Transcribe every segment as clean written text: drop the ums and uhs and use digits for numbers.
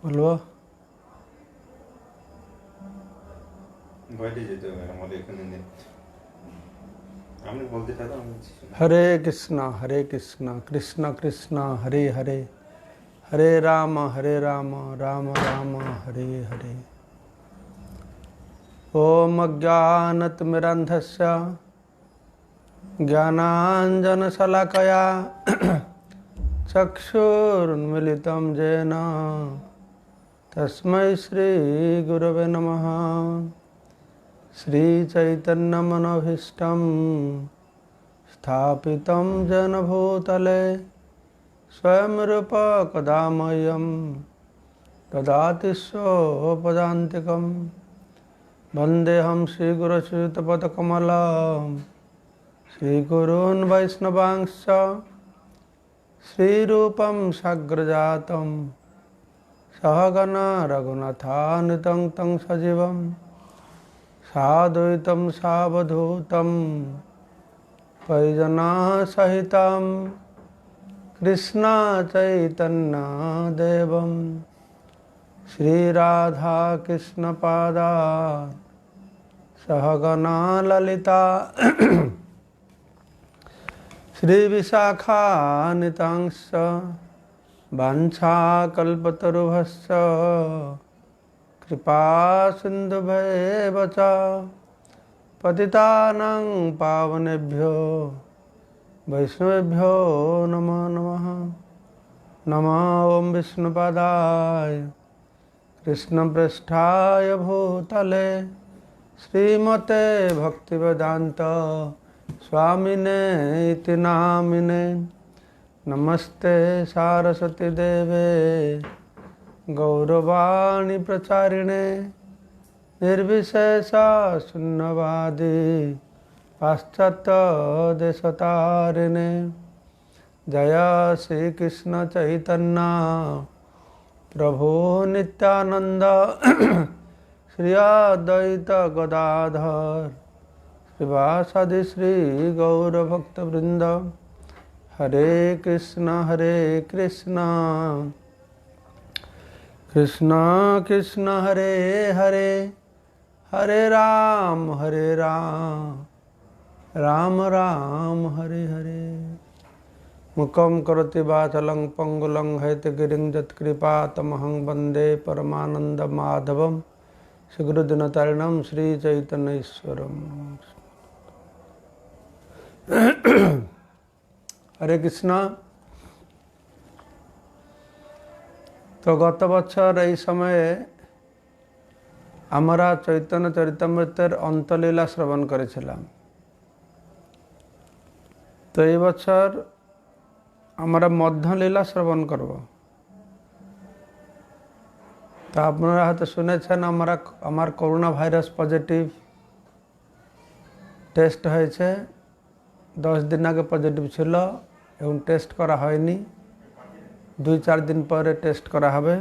বলবো বাইরে যেতে হবে আমাদের এখানে নেই। আমি বলতে চাইতাম হরে কৃষ্ণ কৃষ্ণ কৃষ্ণ হরে হরে হরে রাম রাম রাম হরে হরে। ओम अज्ञानतिमिरन्धस्य ज्ञानाञ्जनशलाकया चक्षुरुन्मिलितं येन तस्मै श्रीगुरवे नमः। श्रीचैतन्यमनोभीष्टं स्थापितं येन भूतले स्वयं रूप कदा मह्यं ददाति स्वपदान्तिकम्। वन्देऽहं श्रीगुरुश्रीयुतपदकमलं श्रीगुरून् वैष्णवांश्च श्रीरूपं साग्रजातं सहगण रघुनाथान्वितं तं सजीवं साद्वैतं सावधूतं परिजनसहितं कृष्णचैतन्यदेवं श्रीराधाकृष्णपादा सहगना ललिता श्रीविशाखान्वितांश्च वाञ्छाकल्पतरुभ्यश्च कृपासिन्धुभ्येव च पतितानां पावनेभ्यो वैष्णवेभ्यो नमो नमः। नमो ॐ विष्णुपादाय कृष्णपृष्ठाय भूतले श्रीमते भक्तिवेदांत स्वामिने इति नामिने। नमस्ते सारस्वती देवे गौरवाणी प्रचारिणे निर्विशेष शून्यवादी पाश्चात्य देशतारिणे। जय श्री कृष्ण चैतन्य प्रभु नित्यानंद श्री अद्वैत गदाधर श्रीवासादि श्री गौरभक्तवृंद। हरे कृष्ण कृष्ण कृष्ण हरे हरे हरे राम राम राम हरे हरे। मुखं करोति वाचालं पंगुलं हैतगिरिं यत्कृपातमहं वन्दे परमानन्दमाधवं श्रीगुरुदिनतारिणं श्रीचैतन्यईश्वरम्। हरे कृष्ण। तो गत बछर এই সময়ে আমরা চৈতন্য চরিতামৃতের অন্তলীলা শ্রবণ করেছিলাম। তো এই বছর আমরা মধ্যলীলা শ্রবণ করব। তো আপনারা হয়তো শুনেছেন আমার করোনা ভাইরাস পজিটিভ টেস্ট হয়েছে। 10 দিন আগে পজিটিভ ছিল এবং টেস্ট করা হয়নি। 2-4 দিন পরে টেস্ট করা হবে।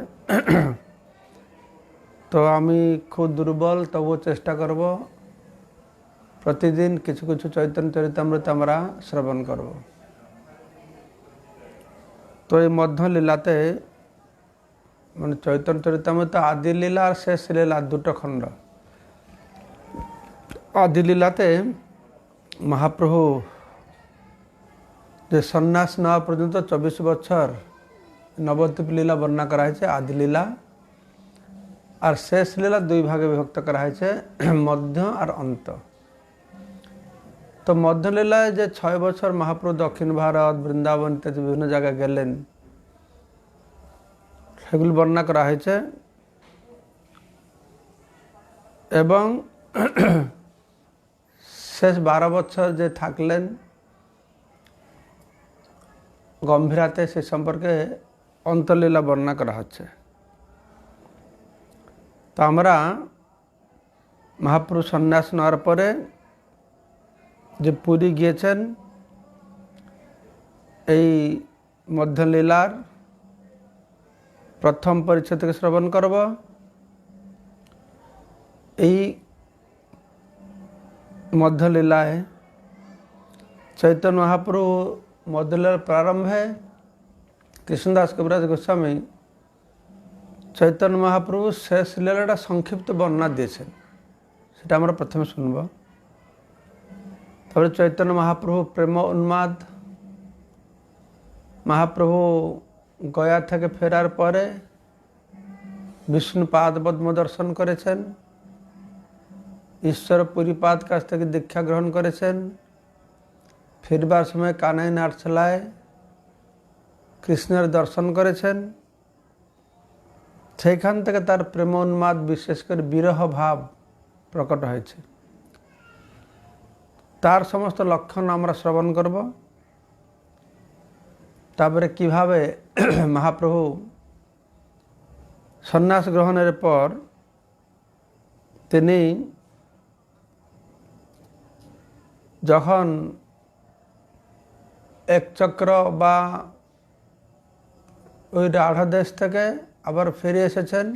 তো আমি খুব দুর্বল, তবুও চেষ্টা করব প্রতিদিন কিছু কিছু চৈতন্য চরিতামৃত আমরা শ্রবণ করব। তো এই মধ্যলীলাতে মানে চৈতন্য চরিতামৃত আদি লীলা আর শেষ লীলা দুটো খণ্ড। আদি লীলাতে মহাপ্রভু যে সন্ন্যাস নেওয়া পর্যন্ত 24 বছর নবদ্বীপ লীলা বর্ণনা করা হয়েছে আদি লীলা, আর শেষ লীলা 2 ভাগে বিভক্ত করা হয়েছে, মধ্য আর অন্ত। তো মধ্যলীলায় যে 6 বছর মহাপ্রভু দক্ষিণ ভারত বৃন্দাবন ইত্যাদি বিভিন্ন জায়গায় গেলেন সেগুলি বর্ণনা করা হয়েছে। এবং শেষ 12 বছর যে থাকলেন গম্ভীরাতে সে সম্পর্কে অন্তলীলা বর্ণনা করা হচ্ছে। তো আমরা মহাপ্রভু সন্ন্যাস নেওয়ার পরে যে পুরী গিয়েছেন এই মধ্যলীলার প্রথম পরিচ্ছেদ থেকে শ্রবণ করব। এই মধ্যলীলায় চৈতন্য মহাপ্রভু মধ্যলীলার প্রারম্ভে কৃষ্ণদাস কবিরাজ গোস্বামী চৈতন্য মহাপ্রভু শেষ লীলাটা সংক্ষিপ্ত বর্ণনা দিয়েছেন, সেটা আমরা প্রথমে শুনব। তারপরে চৈতন্য মহাপ্রভু প্রেম উন্মাদ, মহাপ্রভু গয়া থেকে ফেরার পরে বিষ্ণু পাদপদ্ম দর্শন করেছেন, ঈশ্বর পুরীপাদ কাছ থেকে দীক্ষা গ্রহণ করেছেন, ফিরবার সময় কানাই নাটশালায় কৃষ্ণের দর্শন করেছেন। সেইখান থেকে তার প্রেম উন্মাদ, বিশেষ করে বিরহ ভাব প্রকট হয়েছে। তার সমস্ত লক্ষণ আমরা শ্রবণ করব। তারপরে কিভাবে মহাপ্রভু সন্ন্যাস গ্রহণের পর তিনি যখন এক চক্র বা ওই রাঢ় দেশ থেকে আবার ফিরে এসেছেন,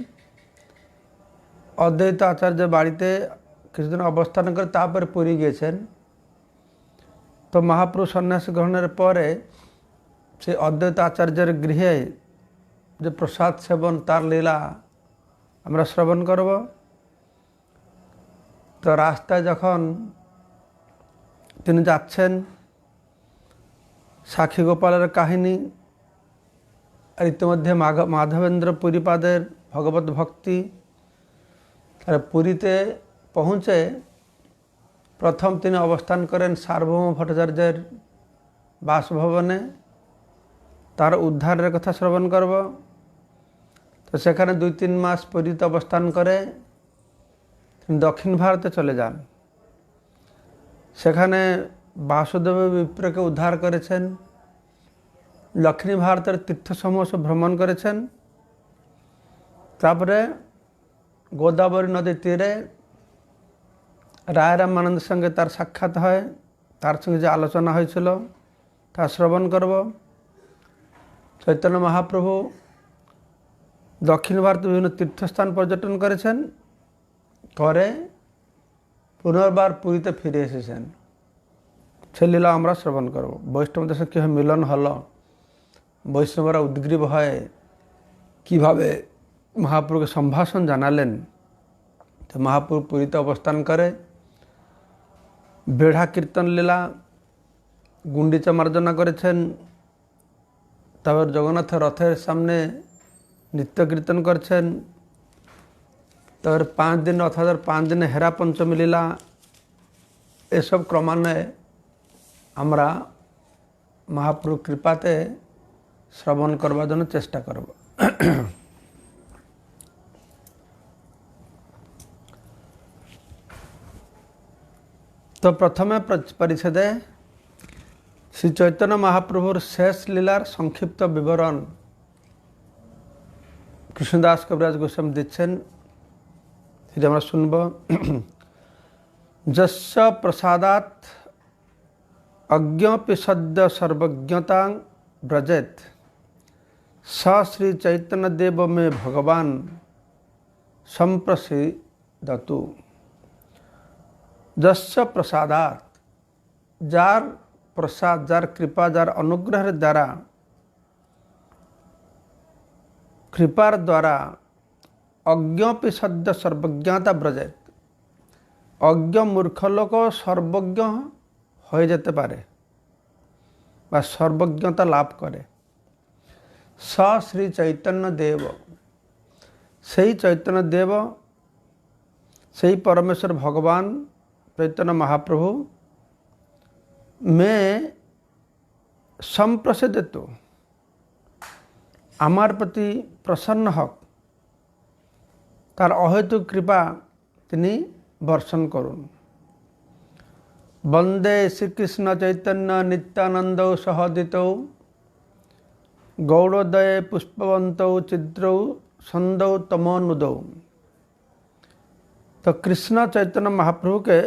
অদ্বৈত আচার্য বাড়িতে কিছুদিন অবস্থান করে তারপরে পুরী গিয়েছেন। তো মহাপ্রভু সন্ন্যাস গ্রহণের পরে সেই অদ্বৈত আচার্যের গৃহে যে প্রসাদ সেবন, তার লীলা আমরা শ্রবণ করব। তো রাস্তায় যখন তিনি যাচ্ছেন, সাক্ষী গোপালের কাহিনী, আর ইতিমধ্যে মাধবেন্দ্র পুরীপাদের ভগবত ভক্তি। তার পুরীতে পৌঁছে প্রথম তিনি অবস্থান করেন সার্বভৌম ভট্টাচার্যের বাসভবনে, তার উদ্ধারের কথা শ্রবণ করব। তো সেখানে 2-3 মাস পুরীতে অবস্থান করে তিনি দক্ষিণ ভারতে চলে যান। সেখানে বাসুদেব বিপ্রকে উদ্ধার করেছেন, দক্ষিণ ভারতের তীর্থসমূহ ভ্রমণ করেছেন। তারপরে গোদাবরী নদীর তীরে রায় রামানন্দের সঙ্গে তার সাক্ষাৎ হয়, তার সঙ্গে যে আলোচনা হয়েছিল তা শ্রবণ করব। চৈতন্য মহাপ্রভু দক্ষিণ ভারতে বিভিন্ন তীর্থস্থান পর্যটন করেছেন, করে পুনর্বার পুরীতে ফিরে এসেছেন। সে লীলা আমরা শ্রবণ করব। বৈষ্ণবদের সাথে কীভাবে মিলন হলো, বৈষ্ণবরা উদ্গ্রীব হয়ে কীভাবে মহাপ্রভুকে সম্ভাষণ জানালেন। তো মহাপ্রভু পুরীতে অবস্থান করে বেঢ়া কীর্তন লীলা, গুন্ডিচা মার্জনা করেছেন। তারপর জগন্নাথ রথের সামনে নৃত্য কীর্তন করছেন। তারপরে 5 দিন, অর্থাৎ 5 দিনে হেরা পঞ্চমী লীলা, এসব ক্রমান্বয়ে আমরা মহাপ্রভু কৃপাতে শ্রবণ করবার জন্য চেষ্টা করব। তো প্রথমে পরিচ্ছেদে শ্রী চৈতন্য মহাপ্রভুর শেষ লীলার সংক্ষিপ্ত বিবরণ কৃষ্ণদাস কবিরাজ গোস্বামী দিচ্ছেন, সেটা আমরা শুনব। যস্য প্রসাদাৎ অজ্ঞপি সদ্য সর্বজ্ঞতাং ব্রজেত স শ্রী চৈতন্যদেব মে ভগবান সম্প্রসিদতু। যস্য প্রসাদাৎ, যার প্রসাদ, যার কৃপা, যার অনুগ্রহের দ্বারা, কৃপার দ্বারা অজ্ঞপি সদ্য সর্বজ্ঞতা ব্রজেত, অজ্ঞ মূর্খ লোক সর্বজ্ঞ হয়ে যেতে পারে বা সর্বজ্ঞতা লাভ করে। স শ্রী চৈতন্য দেব, সেই চৈতন্য দেব, সেই পরমেশ্বর ভগবান চৈতন্য মহাপ্রভু মে সম্প্রসাদিত, আমার প্রতি প্রসন্ন হক, তার অহেতুক কৃপা তিনি বর্ষণ করুন। বন্দে শ্রীকৃষ্ণ চৈতন্য নিত্যানন্দ সহদিত গৌড়োদয়ে পুষ্পবন্ত চিদ্রৌ সন্দৌ তমোনুদৌ। তো কৃষ্ণ চৈতন্য মহাপ্রভুকে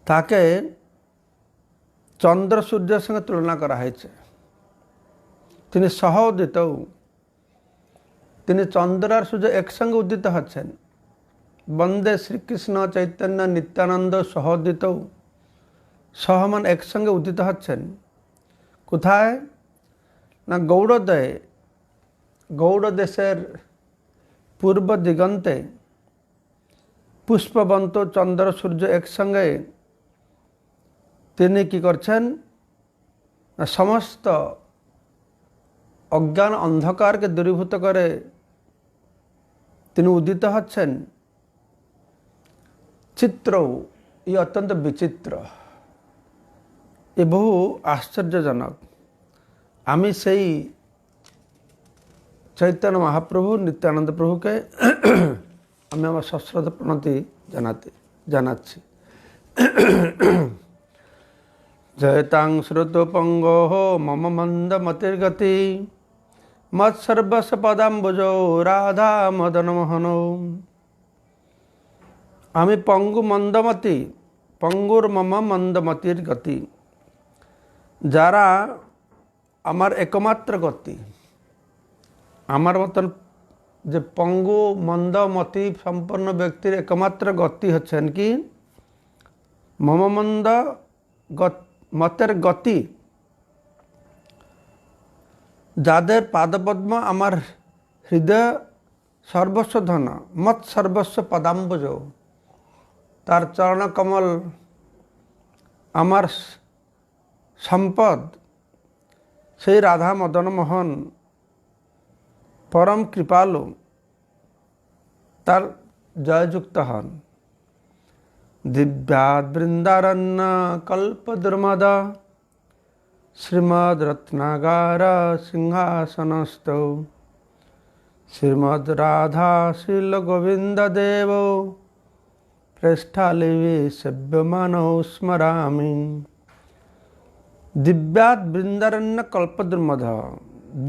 তাকে চন্দ্র সূর্যের সঙ্গে তুলনা করা হয়েছে। তিনি সহোদিত, তিনি চন্দ্র আর সূর্য একসঙ্গে উদিত হচ্ছেন। বন্দে শ্রীকৃষ্ণ চৈতন্য নিত্যানন্দ সহোদিত, সহমান একসঙ্গে উদিত হচ্ছেন। কোথায় না গৌড়োদয়ে, গৌড় দেশের পূর্ব দিগন্তে পুষ্পবন্ত চন্দ্র সূর্য একসঙ্গে তিনি কি করছেন না সমস্ত অজ্ঞান অন্ধকারকে দূরীভূত করে তিনি উদিত হচ্ছেন। চিত্র ই অত্যন্ত বিচিত্র, এ বহু আশ্চর্যজনক। আমি সেই চৈতন্য মহাপ্রভু নিত্যানন্দ প্রভুকে আমি আমার সশ্রদ্ধ প্রণতি জানাচ্ছি। জয়তাং শ্রুতপঙ্গো মম মন্দমতির্গতি মৎসর্বস্ব পদাম্বুজো রাধা মদন মোহন। আমি পঙ্গু মন্দমতি, পঙ্গুর মম মন্দমতির গতি। যারা আমার একমাত্র গতি, আমার মতন যে পঙ্গু মন্দমতি সম্পন্ন ব্যক্তির একমাত্র গতি হচ্ছেন কি মম মন্দ মতের গতি। যাদের পাদপদ্ম আমার হৃদয় সর্বস্ব ধন, মত সর্বস্ব পদাম্বুজ, তার চরণকমল আমার সম্পদ, সেই রাধা মদন মোহন পরম কৃপালু, তার জয়যুক্ত হন। দিব্যাদ বৃন্দারণ্য কল্প দুর্মদ শ্রীমদ রত্নাগার সিংহাসনস্থ শ্রীমদ রাধা শ্রীল গোবিন্দ দেব প্রেষ্ঠালিবি সেব্যমানৌ স্মরামি। দিব্যাদ বৃন্দারণ্য কল্পদ্রুমদ,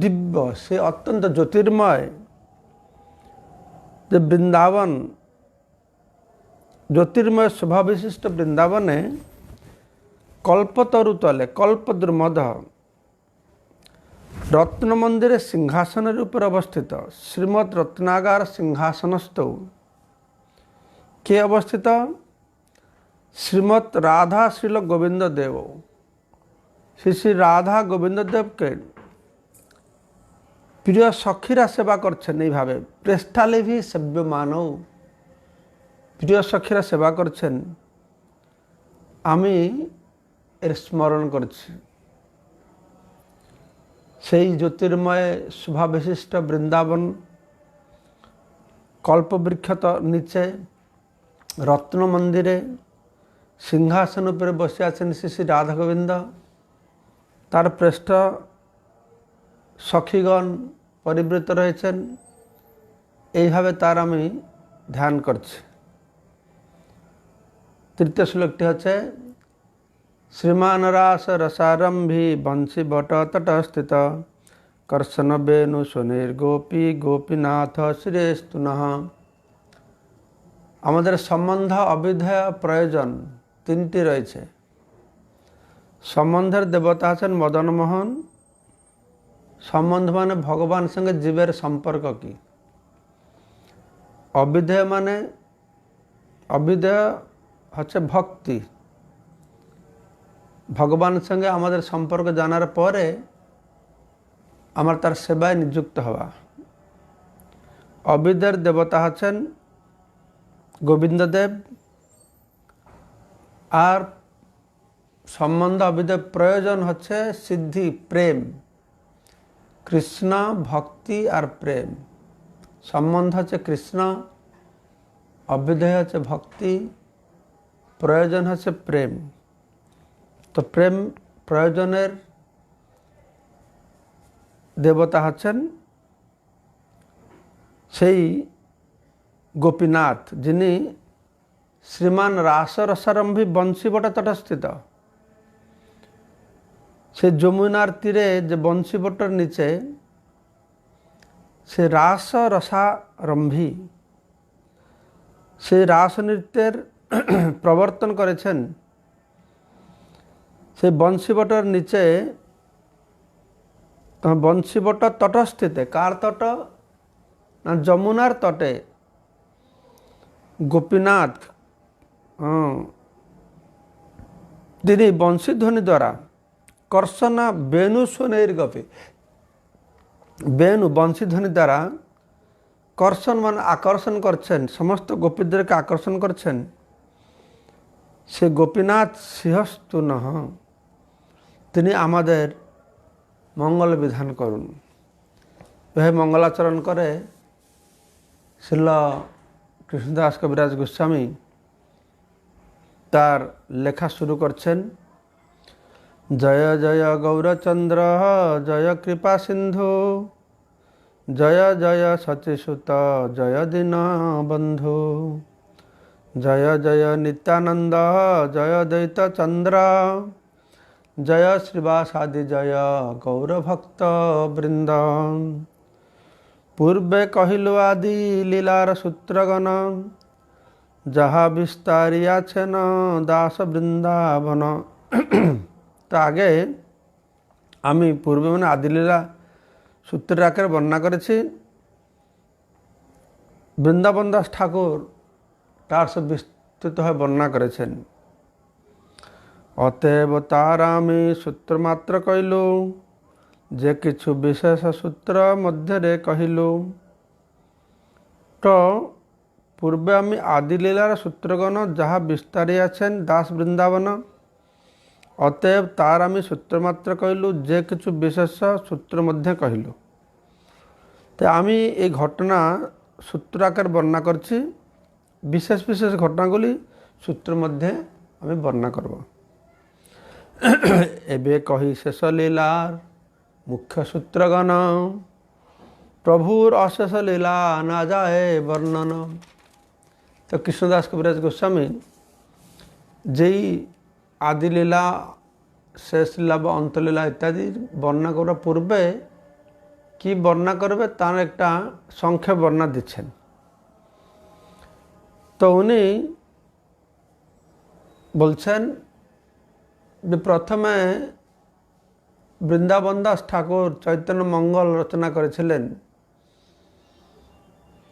দিব্য সে অত্যন্ত জ্যোতির্ময় যে বৃন্দাবন, জ্যোতির্ময় শোভাবিশিষ্ট বৃন্দাবনে কল্পতরু তলে কল্পদ্রুমদ রত্ন মন্দিরে সিংহাসনের উপর অবস্থিত শ্রীমৎ রত্নাগার সিংহাসনস্থ কে অবস্থিত? শ্রীমৎ রাধা শ্রীল গোবিন্দ দেব। শ্রী শ্রী রাধা গোবিন্দ দেবকে প্রিয় সখীরা সেবা করছেন এইভাবে। প্রেষ্ঠালিভি সেব্যমানৌ, প্রিয় সখীরা সেবা করছেন, আমি এর স্মরণ করছি। সেই জ্যোতির্ময় শোভাবিশিষ্ট বৃন্দাবন কল্পবৃক্ষ নিচে রত্ন মন্দিরে সিংহাসন উপরে বসে আছেন শ্রী শ্রী রাধা গোবিন্দ। তার পৃষ্ঠ সখীগণ পরিবৃত রয়েছেন, এইভাবে তার আমি ধ্যান করছি। তৃতীয় শ্লোকটি হচ্ছে শ্রীমান রাস রসারম্ভী বংশী বট তটস্থিত কর্ষণ বেণু সুনীর গোপী গোপীনাথ শ্রীস্তুনঃ। আমাদের সম্বন্ধ অবিধেয় প্রয়োজন তিনটি রয়েছে। সম্বন্ধের দেবতা আছেন মদনমোহন। সম্বন্ধ মানে ভগবান সঙ্গে জীবের সম্পর্ক কি। অবিধেয় মানে অবিধেয় হচ্ছে ভক্তি, ভগবান সঙ্গে আমাদের সম্পর্ক জানার পরে আমার তার সেবায় নিযুক্ত হওয়া। অবিধের দেবতা হচ্ছেন গোবিন্দদেব, আর সম্বন্ধ অবিধেয় প্রয়োজন হচ্ছে সিদ্ধি প্রেম, কৃষ্ণ ভক্তি আর প্রেম। সম্বন্ধ হচ্ছে কৃষ্ণ, অবিধেয় হচ্ছে ভক্তি, প্রয়োজন হচ্ছে প্রেম। তো প্রেম প্রয়োজনের দেবতা হচ্ছেন সেই গোপীনাথ, যিনি শ্রীমান রাস রসারম্ভী বংশীবট তটস্থিত। সেই যমুনার তীরে যে বংশীবটের নিচে সে রাস রসারম্ভী, সেই রাস নৃত্যের প্রবর্তন করেছেন। সেই বংশীবটের নিচে, বংশীবট তটস্থিতে, কার তট না যমুনার তটে গোপীনাথ তিনি বংশীধ্বনি দ্বারা কর্ষণা বেণু সোনের গপে, বেণু বংশীধ্বনি দ্বারা কর্ষণ মানে আকর্ষণ করছেন, সমস্ত গোপীদেরকে আকর্ষণ করছেন, সে গোপীনাথ সিংহস্তু নহ, তিনি আমাদের মঙ্গল বিধান করুন। এভাবে মঙ্গলাচরণ করে শ্রীল কৃষ্ণদাস কবিরাজ গোস্বামী তার লেখা শুরু করছেন। জয় জয় গৌরচন্দ্র জয় কৃপা সিন্ধু, জয় জয় সচিসুত জয় দীন বন্ধু, জয় জয় নিত্যানন্দ জয় দ্বৈত চন্দ্র, জয় শ্রীবাসাদি জয় গৌরভক্ত বৃন্দ। পূর্বে কহিলু আদি লীলার সূত্রগণ, যাহা বিস্তারিয়াছেন দাস বৃন্দাবন। তো আগে আমি পূর্বে মানে আদিলীলা সূত্রের আকারে বর্ণনা করেছি। বৃন্দাবন দাস ঠাকুর তার সব বিস্তৃতভাবে বর্ণনা করেছেন। অতএব তার আমি সূত্র মাত্র কইলু, যে কিছু বিশেষ সূত্র মধ্যে কহিলু। তো পূর্বে আমি আদিলীলার সূত্রগণ যাহা বিস্তারিয়াছেন দাস বৃন্দাবন, অতএব তার আমি সূত্রমাত্র কহিলু, যে কিছু বিশেষ সূত্র মধ্যে কহিলু। তো আমি এই ঘটনা সূত্র আকার বর্ণনা করছি, বিশেষ বিশেষ ঘটনাগুলি সূত্র মধ্যে আমি বর্ণনা করব। এবে কহি শেষ লীলার মুখ্য সূত্রগণ, প্রভুর অশেষ লীলা না যায় বর্ণন। তো কৃষ্ণদাস কবিরাজ গোস্বামী যেই আদিলীলা, শেষ লীলা বা অন্তলীলা ইত্যাদি বর্ণনা করার পূর্বে কি বর্ণনা করবে তার একটা সংক্ষেপ বর্ণনা দিচ্ছেন। তো উনি বলছেন যে প্রথমে বৃন্দাবন দাস ঠাকুর চৈতন্য মঙ্গল রচনা করেছিলেন।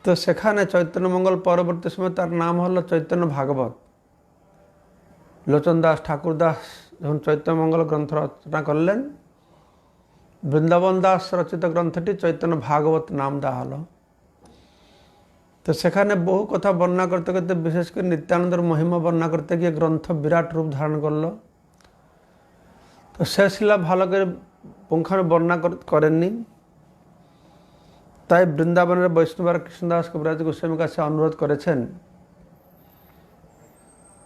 তো সেখানে চৈতন্য মঙ্গল পরবর্তী সময় তার নাম হলো চৈতন্য ভাগবত। লোচন দাস ঠাকুর দাস যখন চৈতন্য মঙ্গল গ্রন্থ রচনা করলেন, বৃন্দাবন দাস রচিত গ্রন্থটি চৈতন্য ভাগবত নাম দেওয়া হলো। তো সেখানে বহু কথা বর্ণনা করতে করতে, বিশেষ করে নিত্যানন্দের মহিমা বর্ণনা করতে গিয়ে গ্রন্থ বিরাট রূপ ধারণ করলো। তো শেষ লীলা ভালো করে পুঙ্খানু বর্ণনা করেননি। তাই বৃন্দাবনের বৈষ্ণবর কৃষ্ণদাস কবিরাজ গোস্বামীর কাছে অনুরোধ করেছেন,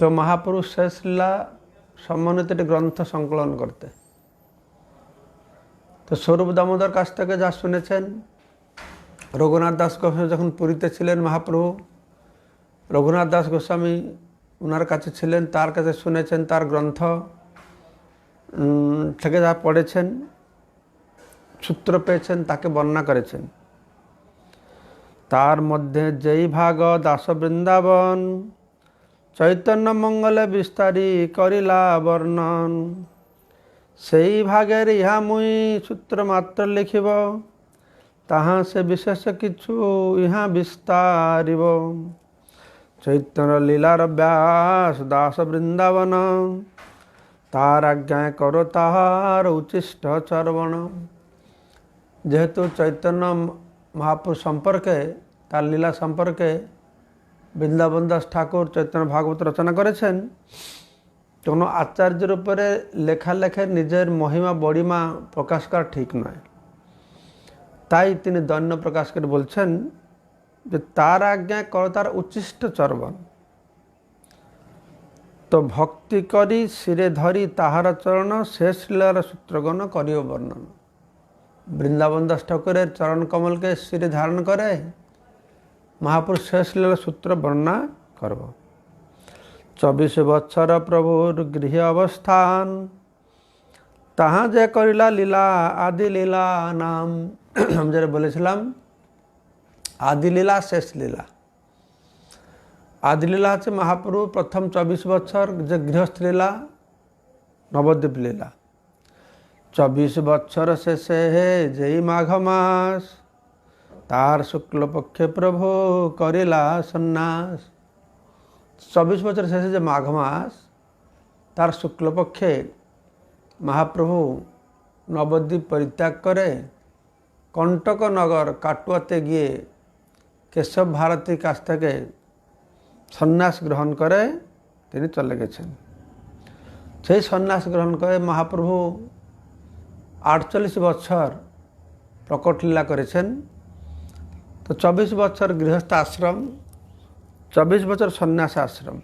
তো মহাপুরুষ শেষ লীলা সম্বন্ধিত একটি গ্রন্থ সংকলন করতে। তো স্বরূপ দামোদর কাছ থেকে যা শুনেছেন, রঘুনাথ দাস গোস্বামী যখন পুরীতে ছিলেন মহাপ্রভু, রঘুনাথ দাস গোস্বামী ওনার কাছে ছিলেন, তার কাছে শুনেছেন, তার গ্রন্থ থেকে যা পড়েছেন, সূত্র পেয়েছেন, তাকে বর্ণনা করেছেন। তার মধ্যে যেই ভাগ দাস বৃন্দাবন চৈতন্য মঙ্গলে বিস্তারি করিলা বর্ণন, সেই ভাগের ইহা মুই সূত্র মাত্র লিখিব, তাহা সে বিশেষ কিছু ইহা বিস্তারিব। চৈতন্য লীলার ব্যাস দাস বৃন্দাবন, তার আজ্ঞায় করো তাহার উচ্ছিষ্ট চর্বণ। যেহেতু চৈতন্য মহাপুরুষ সম্পর্কে, তার লীলা সম্পর্কে বৃন্দাবন দাস ঠাকুর চৈতন্য ভাগবত রচনা করেছেন, কোনো আচার্যের উপরে লেখালেখে নিজের মহিমা বড়িমা প্রকাশ করা ঠিক নয়। তাই তিনি দৈন্য প্রকাশ করে বলছেন যে তার আজ্ঞায় করো তার উচ্ছিষ্ট চর্বণ। তো ভক্তি করি শিরে ধরি তাহার চরণ, শেষ লীলার সূত্রগণ করিও বর্ণন। বৃন্দাবন দাস ঠাকুরের চরণ কমলকে শিরে ধারণ করে মহাপুরুষ শেষ লীলার সূত্র বর্ণনা করব। 24 বৎসর প্রভুর গৃহে অবস্থান, তাহা যে করিলা লীলা আদি লীলা নাম। আমি যেটা বলেছিলাম আদি লীলা শেষ লীলা। আদি লীলা হচ্ছে মহাপ্রভু প্রথম 24 বছর যে গৃহস্থ লীলা, নবদ্বীপ লীলা। 24 বৎসর শেষে যেই মাঘ মাস, তার শুক্লপক্ষে প্রভু করিলা সন্ন্যাস। 24 বছর শেষে যে মাঘ মাস, তার শুক্লপক্ষে মহাপ্রভু নবদ্বীপ পরিত্যাগ করে কণ্টকনগর কাটুয়াতে গিয়ে কেশব ভারতীর কাছ থেকে সন্ন্যাস গ্রহণ করে তিনি চলে গেছেন। সেই সন্ন্যাস গ্রহণ করে মহাপ্রভু 48 বছর প্রকট লীলা করেছেন। তো 24 বছর গৃহস্থ আশ্রম, 24 বছর সন্ন্যাস আশ্রম।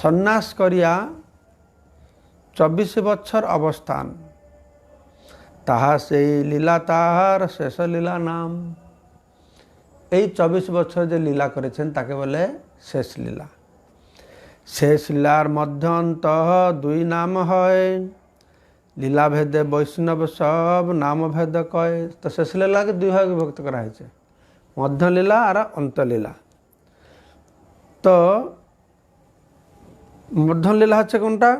সন্ন্যাস করিয়া 24 বছর অবস্থান, তাহা সেই লীলা তাহার শেষ লীলা নাম। এই 24 বছর যে লীলা করেছেন তাকে বলে শেষ লীলা। শেষ লীলার মধ্য অন্ত 2 নাম হয়, লীলা ভেদে বৈষ্ণব সব নাম ভেদ কয়। তো শেষ লীলাকে 2 ভাগে বিভক্ত করা হয়েছে, মধ্য লীলা আর অন্তলীলা। তো মধ্য লীলা হচ্ছে কোনটা?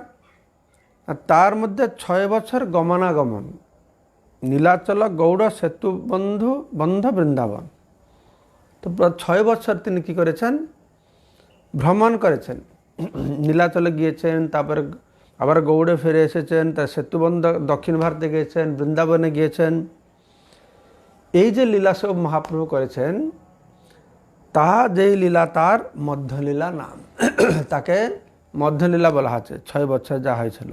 তার মধ্যে 6 বছর গমনাগমন, নীলাচল গৌড় সেতু বন্ধ বৃন্দাবন। তো 6 বছর তিনি কি করেছেন? ভ্রমণ করেছেন। নীলাচলে গিয়েছেন, তারপরে আবার গৌড়ে ফিরে এসেছেন, তার সেতুবন্ধ দক্ষিণ ভারতে গিয়েছেন, বৃন্দাবনে গিয়েছেন। এই যে লীলা সব মহাপ্রভু করেছেন, তাহা যেই লীলা তার মধ্যলীলা নাম। তাকে মধ্যলীলা বলা হচ্ছে, 6 বছর যা হয়েছিল।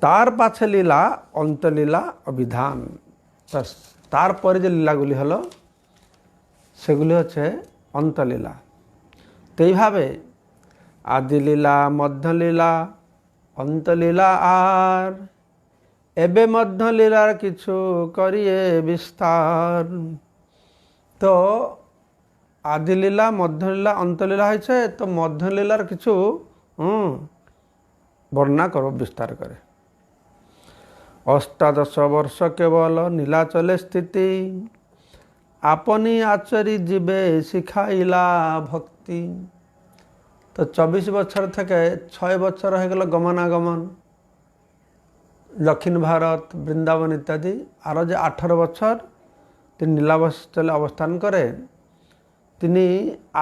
তার পাছে লীলা অন্তলীলা অভিধান। তারপরে যে লীলাগুলি হলো সেগুলি হচ্ছে অন্তলীলা। তো এইভাবে আদিলীলা, মধ্যলীলা, অন্তলীলা আর এবে মধ্যলীলার কিছু করিয়ে বিস্তার। তো আদিলীলা, মধ্যলীলা, অন্তলীলা হয়েছে, তো মধ্যলীলার কিছু বর্ণনা করব বিস্তার করে। 18 বর্ষ কেবল নীলাচলে স্থিতি, আপনি আচরি জীবে শিখাইলা ভক্তি। তো 24 বছর থেকে 6 বছর হয়ে গেল গমনাগমন, দক্ষিণ ভারত, বৃন্দাবন ইত্যাদি। আরও যে 18 বছর তিনি নীলাচলে অবস্থান করে তিনি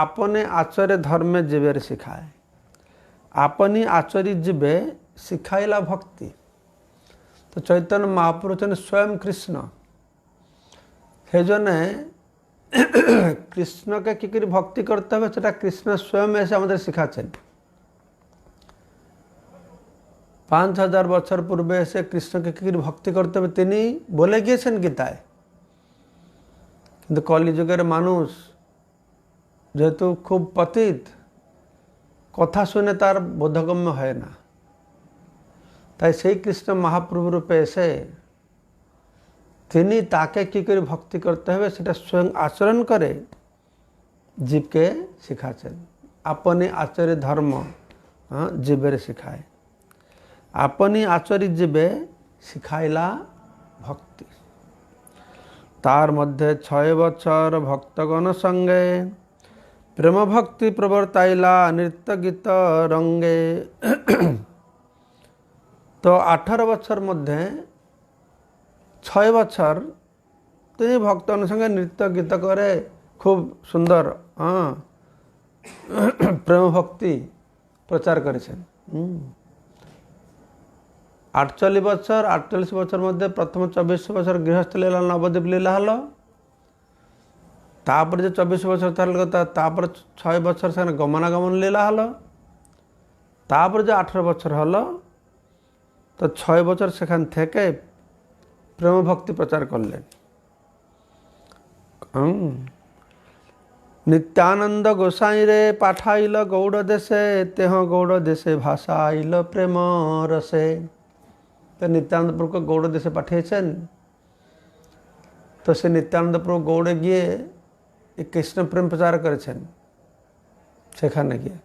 আপনে আচরে ধর্মে জীবের শিখায়। আপনি আচরি জীবে শিখাইলা ভক্তি। তো চৈতন্য মহাপ্রভু হচ্ছেন স্বয়ং কৃষ্ণ। সেই জন্যে কৃষ্ণকে কী করে ভক্তি করতে হবে সেটা কৃষ্ণ স্বয়ং এসে আমাদের শেখাচ্ছেন। 5000 বছর পূর্বে এসে কৃষ্ণকে কী করে ভক্তি করতে হবে তিনি বলে গিয়েছেন গীতায়। কিন্তু কলিযুগের মানুষ যেহেতু খুব পতিত, কথা শুনে তার বোধগম্য হয় না, তাই সেই কৃষ্ণ মহাপ্রভু রূপে এসে তিনি তাকে কী করে ভক্তি করতে হবে সেটা স্বয়ং আচরণ করে জীবকে শিখাচ্ছেন। আপনি আচরে ধর্ম জীবের শিখায়, আপনি আচরি জীবে শিখাইলা ভক্তি। তার মধ্যে 6 বছর ভক্তগণ সঙ্গে প্রেম ভক্তি প্রবর্তাইলা নৃত্য গীত রঙ্গে। তো 18 বছর মধ্যে 6 বছর তিনি ভক্তগণের সঙ্গে নৃত্য গীত করে খুব সুন্দর প্রেম ভক্তি প্রচার করেছেন। 48 বছর মধ্যে প্রথম 24 বছর গৃহস্থ লীলা নবদ্বীপ লীলা হলো। তারপরে যে 24 বছর থাকলে তারপরে 6 বছর সেখানে গমনাগমন লীলা হলো। তারপরে যে 18 বছর হলো, তো 6 বছর সেখান থেকে প্রেম ভক্তি প্রচার করলেন। নিত্যানন্দ গোসাই রে পাঠাইল গৌড় দেশে, তেহ গৌড় দেশে ভাষাইল প্রেম রসে। তো নিত্যানন্দ প্রভুকে গৌড় দেশে পাঠিয়েছেন। তো সে নিত্যানন্দ প্রভু গৌড়ে গিয়ে এই কৃষ্ণ প্রেম প্রচার করেছেন। সেখানে গিয়ে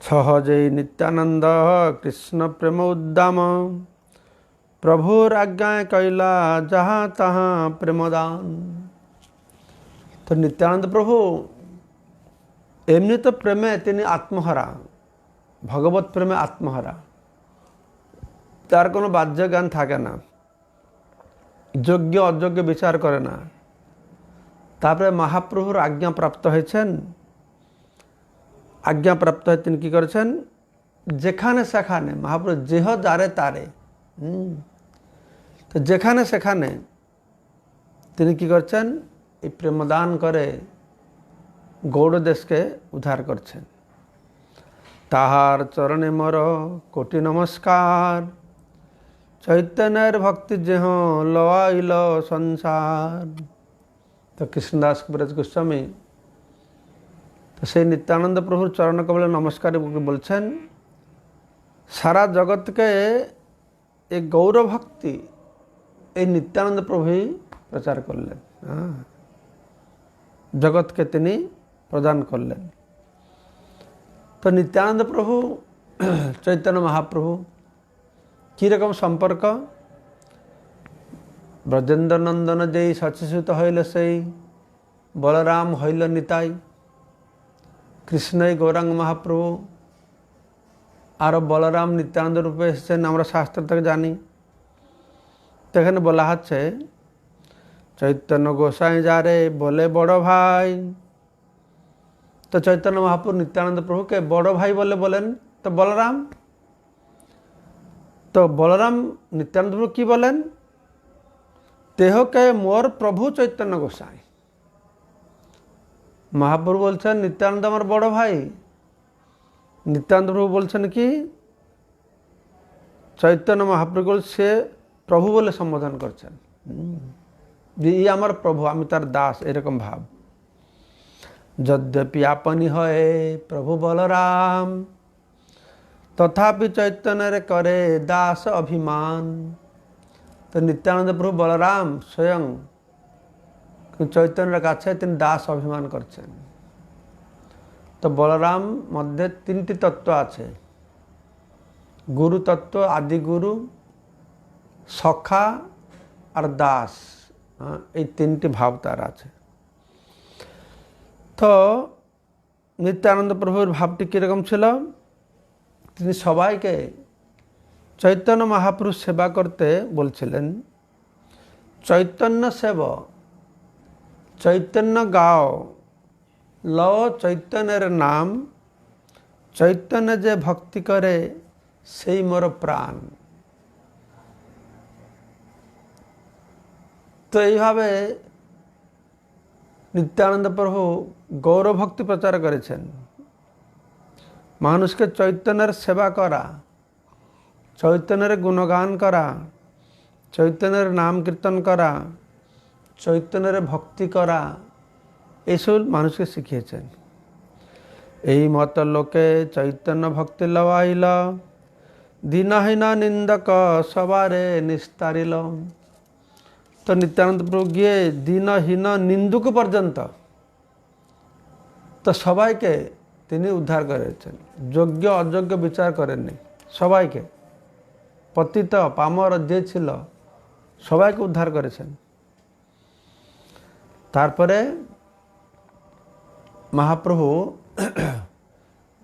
সহজেই নিত্যানন্দ কৃষ্ণ প্রেম উদ্দাম, প্রভুর আজ্ঞায় কইলা যাহা তাহা প্রেমদান। তো নিত্যানন্দ প্রভু এমনি তো প্রেমে তিনি আত্মহারা, ভগবত প্রেমে আত্মহারা, তার কোনো বাহ্য জ্ঞান থাকে না, যোগ্য অযোগ্য বিচার করে না। তারপরে মহাপ্রভুর আজ্ঞাপ্রাপ্ত হয়েছেন। আজ্ঞাপ্রাপ্ত হয়ে তিনি কী করেছেন? যেখানে সেখানে মহাপ্রভু যেহ দ্বারে তারে তো যেখানে সেখানে তিনি কি করছেন, এই প্রেমদান করে গৌড় দেশকে উদ্ধার করছেন। তাহার চরণে মর কোটি নমস্কার, চৈতন্যের ভক্তি যেহ লওয়াইল সংসার। তো কৃষ্ণদাস ব্রজ গোস্বামী তো সেই নিত্যানন্দ প্রভুর চরণ কমলে নমস্কার বলছেন, সারা জগৎকে এই গৌর ভক্তি এই নিত্যানন্দ প্রভুই প্রচার করলেন, জগৎকে তিনি প্রদান করলেন। তো নিত্যানন্দ প্রভু চৈতন্য মহাপ্রভু কীরকম সম্পর্ক? ব্রজেন্দ্র নন্দন যেই সচিসূত হইল সেই, বলরাম হইল নিতাই, কৃষ্ণই গৌরাঙ্গ মহাপ্রভু, আরও বলরাম নিত্যানন্দ রূপে এসেছেন, আমরা শাস্ত্র থেকে জানি। তো এখানে বলা হচ্ছে চৈতন্য গোসাই যারে বলে বড় ভাই। তো চৈতন্য মহাপ্রভু নিত্যানন্দ প্রভুকে বড় ভাই বলে বলেন। তো বলরাম নিত্যানন্দ প্রভু কি বলেন? তেহকে মোর প্রভু চৈতন্য গোসাই। মহাপ্রভু বলছেন নিত্যানন্দ আমার বড় ভাই, নিত্যানন্দ প্রভু বলছেন কি চৈতন্য মহাপ্রভু সে প্রভু বলে সম্বোধন করছেন, যে ই আমার প্রভু, আমি তার দাস, এরকম ভাব। যদ্যপি আপনি হয় প্রভু বলরাম, তথাপি চৈতন্যের করে দাস অভিমান। তো নিত্যানন্দ প্রভু বলরাম স্বয়ং চৈতন্যের কাছে তিনি দাস অভিমান করছেন। তো বলরাম মধ্যে তিনটি তত্ত্ব আছে, গুরু তত্ত্ব, আদি গুরু, সখা আর দাস, এই তিনটি ভাব তার আছে। তো নিত্যানন্দ প্রভুর ভাবটি কীরকম ছিল? তিনি সবাইকে চৈতন্য মহাপ্রভু সেবা করতে বলছিলেন। চৈতন্য সেব, চৈতন্য গাও, ল চৈতন্যের নাম, চৈতন্য যে ভক্তি করে সেই মোর প্রাণ। তো এইভাবে নিত্যানন্দ প্রভু গৌরভক্তি প্রচার করেছেন। মানুষকে চৈতন্যের সেবা করা, চৈতন্যের গুণগান করা, চৈতন্যের নাম কীর্তন করা, চৈতন্যের ভক্তি করা, এসব মানুষকে শিখিয়েছেন। এই মত লোকে চৈতন্য ভক্তি লওয়াইল, দীনহীন নিন্দক সবারে নিস্তারিল। তো নিত্যানন্দ প্রভু গিয়ে দীনহীন নিন্দুক পর্যন্ত তো সবাইকে তিনি উদ্ধার করেছেন, যোগ্য অযোগ্য বিচার করেননি, সবাইকে, পতিত পামর যে ছিল সবাইকে উদ্ধার করেছেন। তারপরে মহাপ্রভু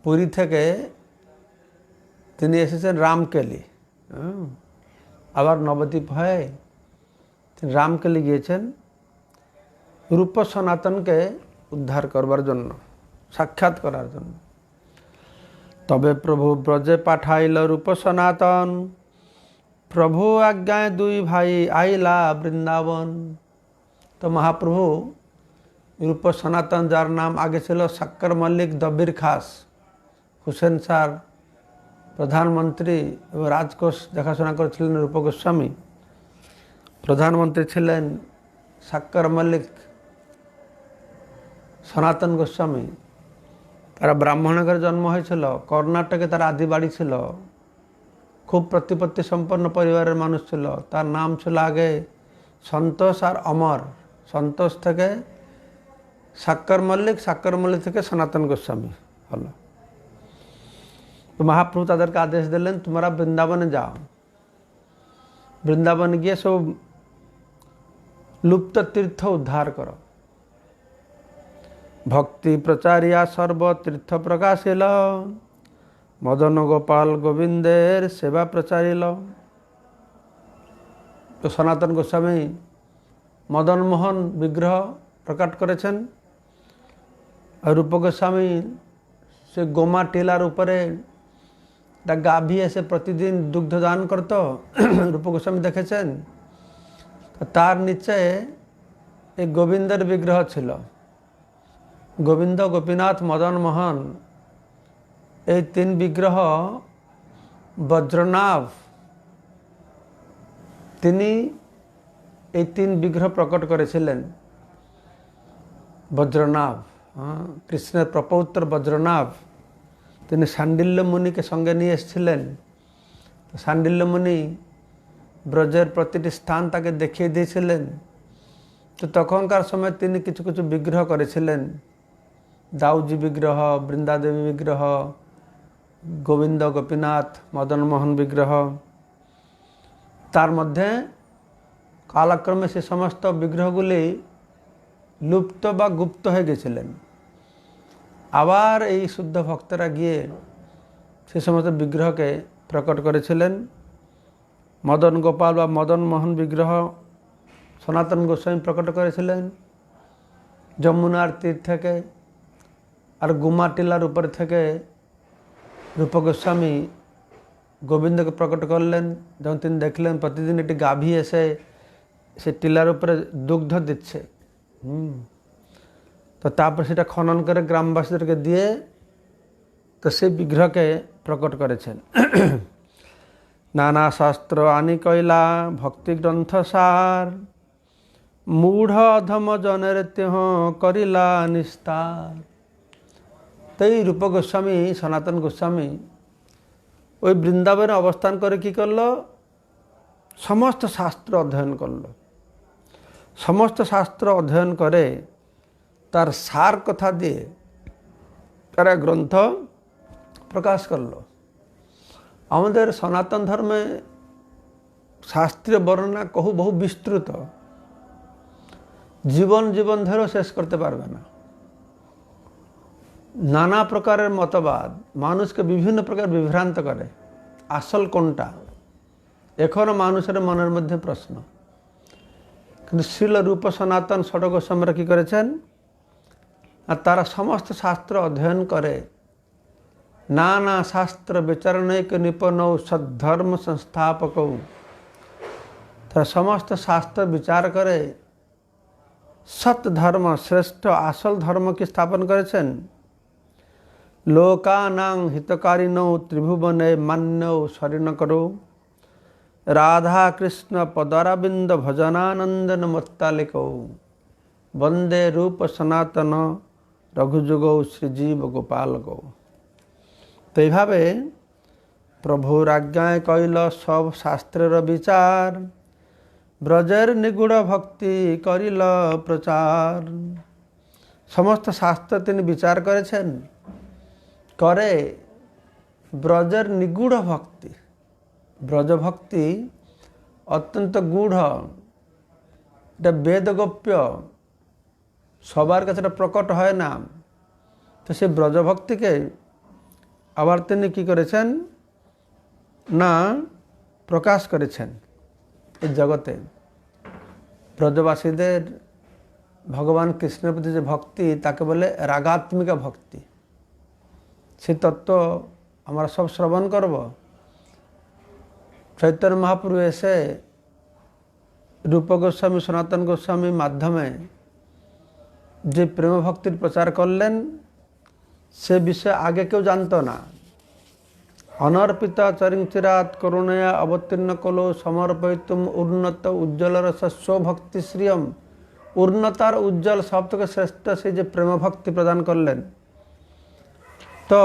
পুরী থেকে তিনি এসেছেন রামকেলি, আবার নবদ্বীপ হয়ে তিনি রামকেলি গিয়েছেন রূপ সনাতনকে উদ্ধার করবার জন্য, সাক্ষাৎ করার জন্য। তবে প্রভু ব্রজে পাঠাইল রূপ সনাতন, প্রভু আজ্ঞায় দুই ভাই আইলা বৃন্দাবন। তো মহাপ্রভু রূপ সনাতন, যার নাম আগে ছিল শক্কর মল্লিক দব্বির খাস, হুসেন স্যার প্রধানমন্ত্রী এবং রাজকোষ দেখাশোনা করেছিলেন রূপ গোস্বামী, প্রধানমন্ত্রী ছিলেন শক্কর মল্লিক সনাতন গোস্বামী। তারা ব্রাহ্মণগরে জন্ম হয়েছিল, কর্ণাটকে তার আদি বাড়ি ছিল, খুব প্রতিপত্তি সম্পন্ন পরিবারের মানুষ ছিল। তার নাম ছিল আগে সন্তোষ আর অমর, সন্তোষ থেকে শক্কর মল্লিক, শক্কর মল্লিক থেকে সনাতন গোস্বামী হলো। তো মহাপ্রভু তাদেরকে আদেশ দিলেন তোমরা বৃন্দাবনে যাও, বৃন্দাবনে গিয়ে সব লুপ্ত তীর্থ উদ্ধার করো। ভক্তি প্রচারিয়া সর্বতীর্থ প্রকাশিল, মদন গোপাল গোবিন্দের সেবা প্রচারিল। তো সনাতন গোস্বামী মদন মোহন বিগ্রহ প্রকাট করেছেন, আর রূপ গোস্বামী সে গোমা টিলার উপরে একটা গাভী এসে প্রতিদিন দুগ্ধ দান করত, রূপ গোস্বামী দেখেছেন। তার নিচে एक गोविंदर विग्रह छिल गोविंद गोपीनाथ मदन मोहन এই তিন বিগ্রহ বজ্রনাভ তিনি এই তিন বিগ্রহ প্রকট করেছিলেন বজ্রনাভ কৃষ্ণের প্রপৌত্র বজ্রনাভ তিনি শাণ্ডিল্য মুনিকে সঙ্গে নিয়ে এসেছিলেন শাণ্ডিল্য মুনি ব্রজের প্রতিটি স্থান তাকে দেখিয়ে দিয়েছিলেন তো তখনকার সময় তিনি কিছু কিছু বিগ্রহ করেছিলেন দাউজি বিগ্রহ বৃন্দাদেবী বিগ্রহ গোবিন্দ গোপীনাথ মদন মোহন বিগ্রহ তার মধ্যে কালক্রমে সে সমস্ত বিগ্রহগুলি লুপ্ত বা গুপ্ত হয়ে গেছিলেন আবার এই শুদ্ধ ভক্তরা গিয়ে সে সমস্ত বিগ্রহকে প্রকট করেছিলেন মদন গোপাল বা মদন মোহন বিগ্রহ সনাতন গোস্বামী প্রকট করেছিলেন যমুনার তীর থেকে আর গুমা টিলার উপর থেকে রূপ গোস্বামী গোবিন্দকে প্রকট করলেন যখন তিনি দেখলেন প্রতিদিন একটি গাভী এসে সে টিলার উপরে দুগ্ধ দিচ্ছে তো তারপর সেটা খনন করে গ্রামবাসীদেরকে দিয়ে তো সেই বিগ্রহকে প্রকট করেছেন নানা শাস্ত্র আনি কইলা ভক্তি গ্রন্থ সার মূঢ় অধম জনের তেহ করিলা নিস্তার তো এই রূপ গোস্বামী সনাতন গোস্বামী ওই বৃন্দাবনে অবস্থান করে কি করলো সমস্ত শাস্ত্র অধ্যয়ন করলো সমস্ত শাস্ত্র অধ্যয়ন করে তার সার কথা দিয়ে তারা গ্রন্থ প্রকাশ করলো আমাদের সনাতন ধর্মে শাস্ত্রীয় বর্ণনা বহু বিস্তৃত জীবন ধরেও শেষ করতে পারবে না নানা প্রকারের মতবাদ মানুষকে বিভিন্ন প্রকার বিভ্রান্ত করে আসল কোনটা এখনো মানুষের মনের মধ্যে প্রশ্ন কিন্তু শ্রীল রূপ সনাতন ষড় গোস্বামীরা কী করেছেন আর তারা সমস্ত শাস্ত্র অধ্যয়ন করে নানা শাস্ত্র বিচারণৈক নিপুণ সদ্ধর্ম সংস্থাপক তারা সমস্ত শাস্ত্র বিচার করে সৎ ধর্ম শ্রেষ্ঠ আসল ধর্মকে স্থাপন করেছেন লোকানাং হিতকারিণৌ ত্রিভুবনে মান্যৌ শরীণ করো রাধা কৃষ্ণ পদারবিন্দ ভজনানন্দন মোত্তালিকৌ বন্দে রূপ সনাতন রঘুযুগৌ শ্রীজীব গোপালকৌ তো এইভাবে প্রভুর আজ্ঞায় কইল সব শাস্ত্রের বিচার ব্রজের নিগুড় ভক্তি করিল প্রচার সমস্ত শাস্ত্র তিনি বিচার করেছেন করে ব্রজের নিগুড় ভক্তি ব্রজভক্তি অত্যন্ত গূঢ় এটা বেদগোপ্য সবার কাছে এটা প্রকট হয় না তো সেই ব্রজভক্তিকে আবার তিনি কী করেছেন না প্রকাশ করেছেন এই জগতে ব্রজবাসীদের ভগবান কৃষ্ণের প্রতি যে ভক্তি তাকে বলে রাগাত্মিকা ভক্তি সেই তত্ত্ব আমরা সব শ্রবণ করব চৈতন্য মহাপ্রভু এসে রূপ গোস্বামী সনাতন গোস্বামীর মাধ্যমে যে প্রেম ভক্তির প্রচার করলেন সে বিষয়ে আগে কেউ জানতো না অনর্পিতা চরিঞ্চিরাত করুণয়া অবতীর্ণ কলো সমর্পয়িতুম উন্নত উজ্জ্বলর স্বভক্তি শ্রিয়ম উন্নতার উজ্জ্বল সব থেকে শ্রেষ্ঠ সেই যে প্রেম ভক্তি প্রদান করলেন তো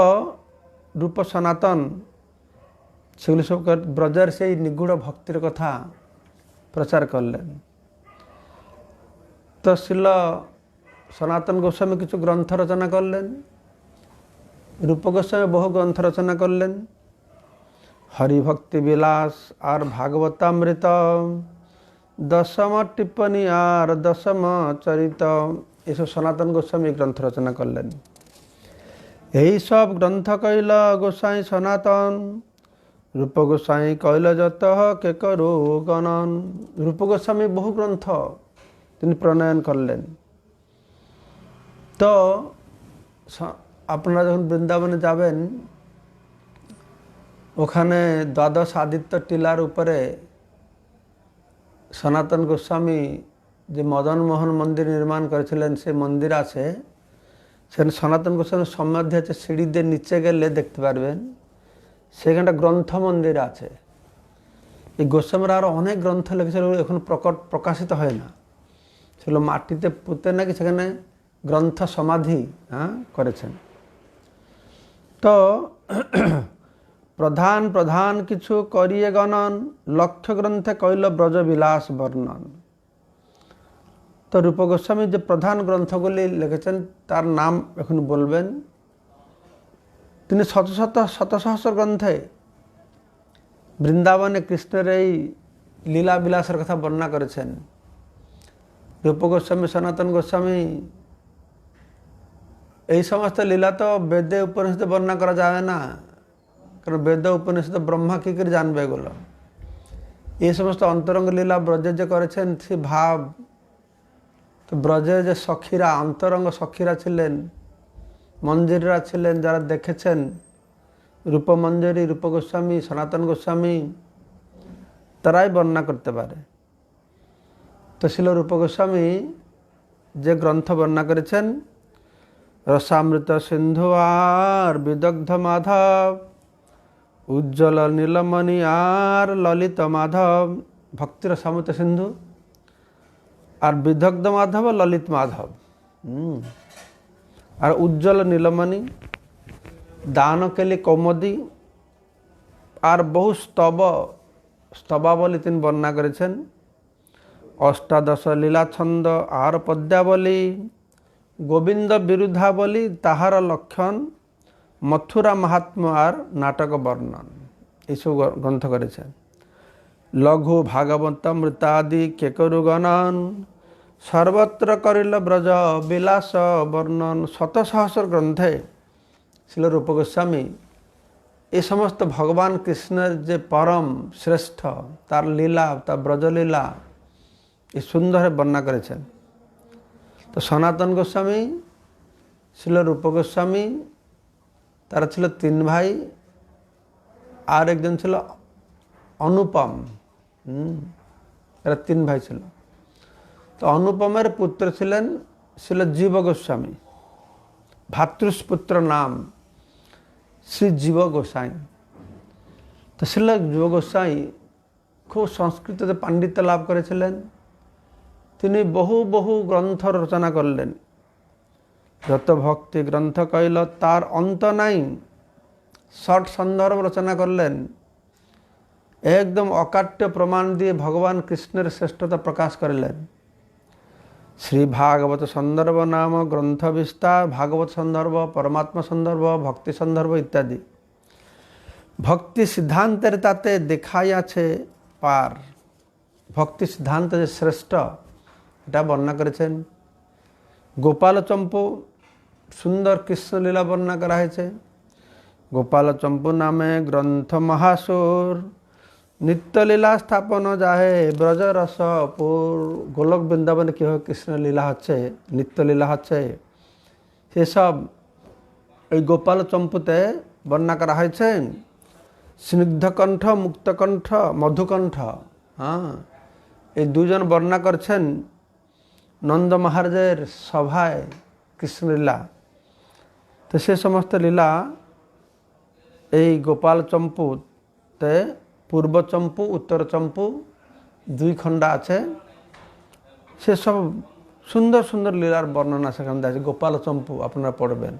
রূপ সনাতন সেগুলি সব ব্রজের সেই নিগুড় ভক্তির কথা প্রচার করলেন তো শিল সনাতন গোস্বামী কিছু গ্রন্থ রচনা করলেন রূপ গোস্বামী বহু গ্রন্থ রচনা করলেন হরিভক্তি বিলাস আর ভাগবতামৃত দশম টিপ্পণী আর দশম চরিত এসব সনাতন গোস্বামী গ্রন্থ রচনা করলেন এই সব গ্রন্থ কইল গোসাই সনাতন রূপ গোসাই কইল যত কে করু গণন রূপ গোস্বামী বহু গ্রন্থ তিনি প্রণয়ন করলেন তো আপনারা যখন বৃন্দাবনে যাবেন ওখানে দ্বাদশ আদিত্য টিলার উপরে সনাতন গোস্বামী যে মদন মোহন মন্দির নির্মাণ করেছিলেন, সেই মন্দির আছে সেখানে সনাতন গোস্বামীর সমাধি আছে। সিঁড়ি দিয়ে নিচে গেলে দেখতে পারবেন সেখানটা গ্রন্থ মন্দির আছে। এই গোস্বামীরা আরও অনেক গ্রন্থ লিখেছিল, এখন প্রকাশিত হয় না, সেগুলো মাটিতে পুঁতে নাকি সেখানে গ্রন্থ সমাধি করেছেন। তো প্রধান প্রধান কিছু করিয়ে গণন, লক্ষ্য গ্রন্থে কইল ব্রজবিলাস বর্ণন। তো রূপ গোস্বামী যে প্রধান গ্রন্থগুলি লিখেছেন তার নাম এখন বলবেন। তিনি শত সহস্র গ্রন্থে বৃন্দাবনে কৃষ্ণের এই লীলা বিলাসের কথা বর্ণনা করেছেন। রূপ গোস্বামী, সনাতন গোস্বামী এই সমস্ত লীলা তো বেদে উপনিষদে বর্ণনা করা যাবে না, কারণ বেদ উপনিষদে ব্রহ্মা কী করে জানবে এগুলো। এই সমস্ত অন্তরঙ্গ লীলা ব্রজে যে করেছেন সে ভাব, তো ব্রজে যে সখীরা, অন্তরঙ্গ সখীরা ছিলেন, মঞ্জুরিরা ছিলেন, যারা দেখেছেন রূপমঞ্জরি, রূপ গোস্বামী, সনাতন গোস্বামী, তারাই বর্ণনা করতে পারে। তো ছিল রূপ গোস্বামী যে গ্রন্থ বর্ণনা করেছেন, রসামৃত সিন্ধু আর বিদগ্ধ মাধব, উজ্জ্বল নীলমণি আর ললিত মাধব। ভক্তি রসামৃত সিন্ধু আর বিদগ্ধ মাধব, ললিত মাধব, আর উজ্জ্বল নীলমণি, দানকেলি কৌমদি, আর বহু স্তবাবলী তিনি বর্ণনা করেছেন। অষ্টাদশ লীলাছন্দ আর পদ্যাবলী, গোবিন্দ বিরুদ্ধাবলী তাহার লক্ষণ, মথুরা মাহাত্ম্য আর নাটক বর্ণন, এইসব গ্রন্থ করেছেন। লঘু ভাগবতামৃতাদি কেকরু গণন, সর্বত্র করিল ব্রজ বিলাস বর্ণন। শত সহস্র গ্রন্থে ছিল রূপ গোস্বামী এই সমস্ত ভগবান কৃষ্ণের যে পরম শ্রেষ্ঠ তার লীলা, তার ব্রজলীলা এই সুন্দরে বর্ণনা করেছেন। তো সনাতন গোস্বামী ছিল রূপ গোস্বামী, তারা ছিল 3 ভাই, আর একজন ছিল অনুপম। এরা 3 ভাই ছিল। তো অনুপমের পুত্র ছিল জীব গোস্বামী, ভাতৃপুত্র নাম শ্রী জীব গোসাই। তো ছিল জীব গোসাই খুব সংস্কৃততে পাণ্ডিত্য লাভ করেছিলেন। তিনি বহু বহু গ্রন্থ রচনা করলেন। যত ভক্তি গ্রন্থ কইল তার অন্ত নাই, ষট সন্দর্ভ রচনা করলেন। একদম অকাট্য প্রমাণ দিয়ে ভগবান কৃষ্ণের শ্রেষ্ঠতা প্রকাশ করলেন। শ্রী ভাগবত সন্দর্ভ নাম গ্রন্থ বিস্তার, ভাগবত সন্দর্ভ, পরমাত্মা সন্দর্ভ, ভক্তি সন্দর্ভ ইত্যাদি। ভক্তি সিদ্ধান্তের তাতে দেখাই আছে পার, ভক্তি সিদ্ধান্ত যে শ্রেষ্ঠ এটা বর্ণনা করেছেন। গোপাল চম্পু, সুন্দর কৃষ্ণলীলা বর্ণনা করা হয়েছে। গোপাল চম্পু নামে গ্রন্থ মহাসুর, নিত্যলীলা স্থাপন যাহে ব্রজ রসপুর। গোলক বৃন্দাবনে কীভাবে কৃষ্ণলীলা হচ্ছে, নিত্যলীলা হচ্ছে, সেসব ওই গোপাল চম্পুতে বর্ণনা করা হয়েছে। স্নিগ্ধকণ্ঠ, মুক্তকণ্ঠ, মধুকণ্ঠ, এই দুজন বর্ণনা করছেন নন্দ মহারাজের সভায় কৃষ্ণলীলা। তো সে সমস্ত লীলা এই গোপাল চম্পুতে, পূর্ব চম্পু, উত্তর চম্পু 2 খণ্ড আছে। সেসব সুন্দর সুন্দর লীলার বর্ণনা সেখানে আছে। গোপাল চম্পু আপনারা পড়বেন,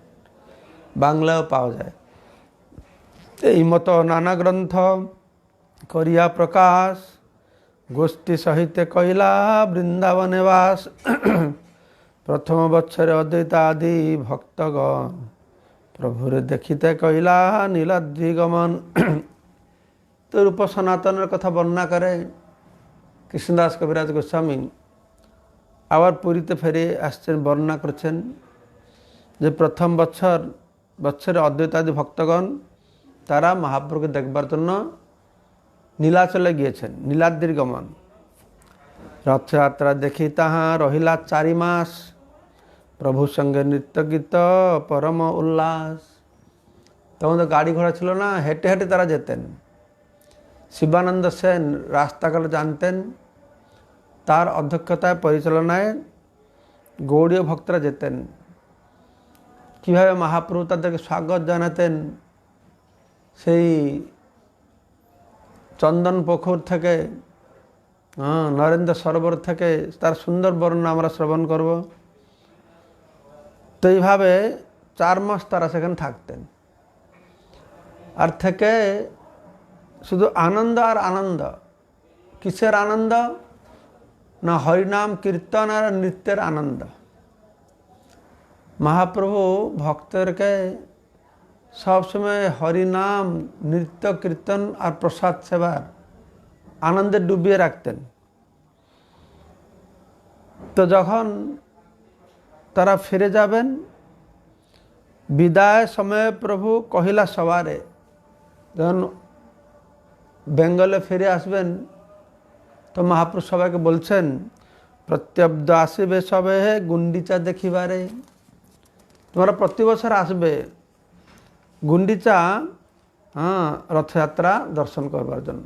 বাংলায়ও পাওয়া যায়। এই মতো নানা গ্রন্থ করিয়া প্রকাশ, গোষ্ঠী সহিতে কইলা বৃন্দাবনে বাস। প্রথম বৎসরে অদ্বৈতাদি ভক্তগণ, প্রভুরে দেখিতে কইলা নীলাদ্রি গমন। তো রূপ সনাতনের কথা বর্ণনা করে কৃষ্ণদাস কবিরাজ গোস্বামী। আবার পুরীতে ফিরে আসছেন, বর্ণনা করছেন যে প্রথম বৎসরে অদ্বৈতাদি ভক্তগণ তারা মহাপ্রভুকে দেখবার জন্য নীলাচলে গিয়েছেন, নীলাদ্রির গমন। রথযাত্রা দেখি তাহা রহিলা 4 মাস, প্রভু সঙ্গে নৃত্য গীত পরম উল্লাস। তখন তো গাড়ি ঘোড়া ছিল না, হেঁটে হেঁটে তারা যেতেন। শিবানন্দ সেন রাস্তাঘাট জানতেন, তার অধ্যক্ষতায় পরিচালনায় গৌড়ীয় ভক্তরা যেতেন। কীভাবে মহাপ্রভু তাদেরকে স্বাগত জানাতেন সেই চন্দন পুকুর থেকে, নরেন্দ্র সরোবর থেকে, তার সুন্দর বর্ণনা আমরা শ্রবণ করব। তো এইভাবে 4 মাস তারা সেখানে থাকতেন। আর থেকে শুধু আনন্দ আর আনন্দ। কিসের আনন্দ? না হরিনাম কীর্তন আর নৃত্যের আনন্দ। মহাপ্রভু ভক্তদেরকে সবসময় হরিনাম, নৃত্য, কীর্তন আর প্রসাদ সেবার আনন্দে ডুবিয়ে রাখতেন। তো যখন তারা ফিরে যাবেন, বিদায় সময়ে প্রভু কহিলা সবারে, যখন বেঙ্গলে ফিরে আসবেন তো মহাপ্রভু সবাইকে বলছেন, প্রত্যব্দ আসিবে সবে গুন্ডিচা দেখিবারে। তোমরা প্রতি বছর আসবে গুন্ডিচা রথযাত্রা দর্শন করবার জন্য।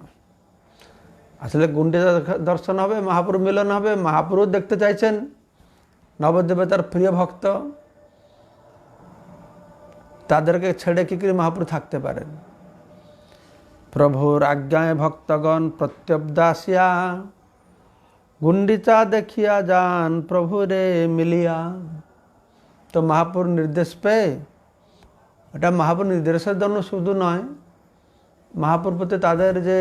আসলে গুন্ডিচা দর্শন হবে, মহাপ্রভু মিলন হবে। মহাপ্রভু দেখতে চাইছেন, নবদ্বীপে তার প্রিয় ভক্ত, তাদেরকে ছেড়ে কি করে মহাপ্রভু থাকতে পারেন? প্রভুর আজ্ঞায় ভক্তগণ প্রত্যব্দাসিয়া, গুন্ডিচা দেখিয়া যান প্রভুরে মিলিয়া। তো মহাপ্রভুর নির্দেশ পেয়ে, এটা মহাপ্রভুর নির্দেশের জন্য শুধু নয়, মহাপ্রভুর প্রতি তাদের যে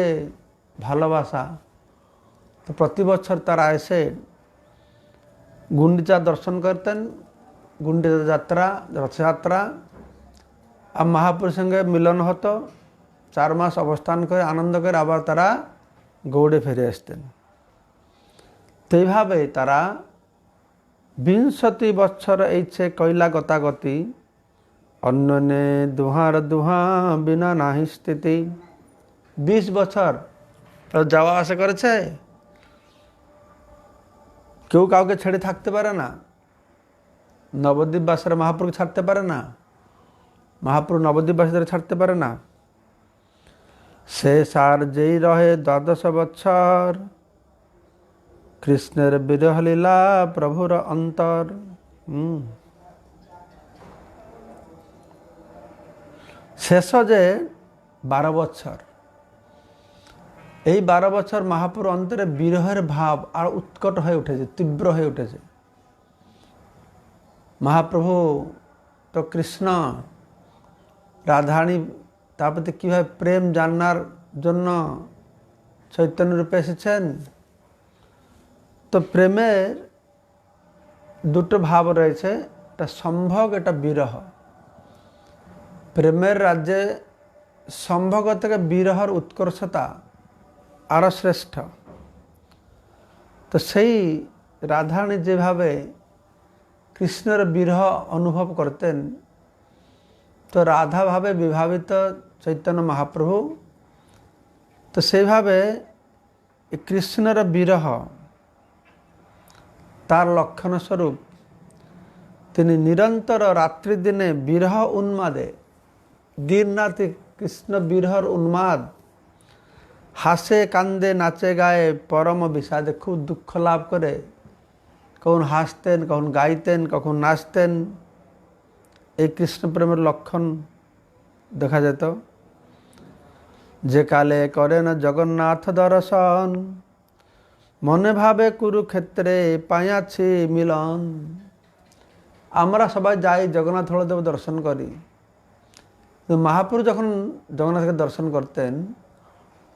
ভালোবাসা, তো প্রতি বছর তারা এসে গুন্ডিচা দর্শন করতেন। গুন্ডিচা যাত্রা, রথযাত্রা, আর মহাপ্রভুর সঙ্গে মিলন হতো। 4 মাস অবস্থান করে আনন্দ করে আবার তারা গৌড়ে ফিরে আসতেন। তো এইভাবে তারা 20 বৎসর এইছে কইলা গতাগতি, অন্যনে দুহার দুহা বিনা নাহি স্থিতি। 20 বছর যাওয়া আসা করেছে, কেউ কাউকে ছেড়ে থাকতে পারে না। নবদ্বীপবাসীরা মহাপ্রভু ছাড়তে পারে না, মহাপ্রভু নবদ্বীপবাসীদের ছাড়তে পারে না। শেষ আর যেই রহে 12 বৎসর, কৃষ্ণের বিরহ লীলা প্রভুর অন্তর। শেষ যে 12 বৎসর, এই 12 বছর মহাপ্রভুর অন্তরে বিরহের ভাব আর উৎকট হয়ে উঠেছে, তীব্র হয়ে উঠেছে। মহাপ্রভু তো কৃষ্ণ, রাধারানী তার প্রতি কীভাবে প্রেম জানার জন্য চৈতন্য রূপে এসেছেন। তো প্রেমের দুটো ভাব রয়েছে, এটা সম্ভোগ, এটা বিরহ। প্রেমের রাজ্যে সম্ভোগ থেকে বিরহর উৎকর্ষতা আরও শ্রেষ্ঠ। তো সেই রাধারানী যেভাবে কৃষ্ণের বিরহ অনুভব করতেন, তো রাধাভাবে বিভাবিত চৈতন্য মহাপ্রভু, তো সেইভাবে কৃষ্ণের বিরহ তার লক্ষণস্বরূপ তিনি নিরন্তর রাত্রি দিনে বিরহ উন্মাদে, দিন রাতে কৃষ্ণ বিরহর উন্মাদ, হাসে কান্দে নাচে গায়ে পরম বিষাদে, খুব দুঃখ লাভ করে কখন হাসতেন, কখন গাইতেন, কখন নাচতেন। এই কৃষ্ণপ্রেমের লক্ষণ দেখা যেত। যে কালে করেন জগন্নাথ দর্শন, মনে ভাবে কুরুক্ষেত্রে পাইয়াছি মিলন। আমরা সবাই যাই জগন্নাথ বলদেব দর্শন করি, মহাপ্রভু যখন জগন্নাথকে দর্শন করতেন,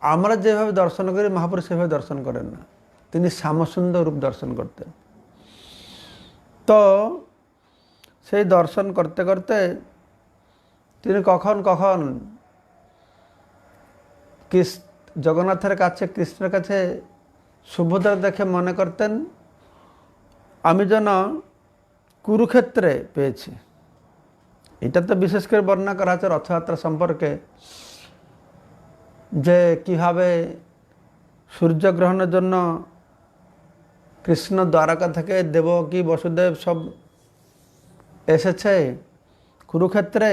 আমরা যেভাবে দর্শন করি মহাপ্রভু সেভাবে দর্শন করেন না, তিনি শ্যামসুন্দর রূপ দর্শন করতেন। তো সেই দর্শন করতে করতে তিনি কখন কখন জগন্নাথের কাছে, কৃষ্ণের কাছে সুভদ্রা দেখে মনে করতেন, আমি যেন কুরুক্ষেত্রে পেয়েছি। এটা তো বিশেষ করে বর্ণনা করা হচ্ছে রথযাত্রা সম্পর্কে, যে কীভাবে সূর্যগ্রহণের জন্য কৃষ্ণ দ্বারকা থেকে দেবকী বসুদেব সব এসেছে কুরুক্ষেত্রে।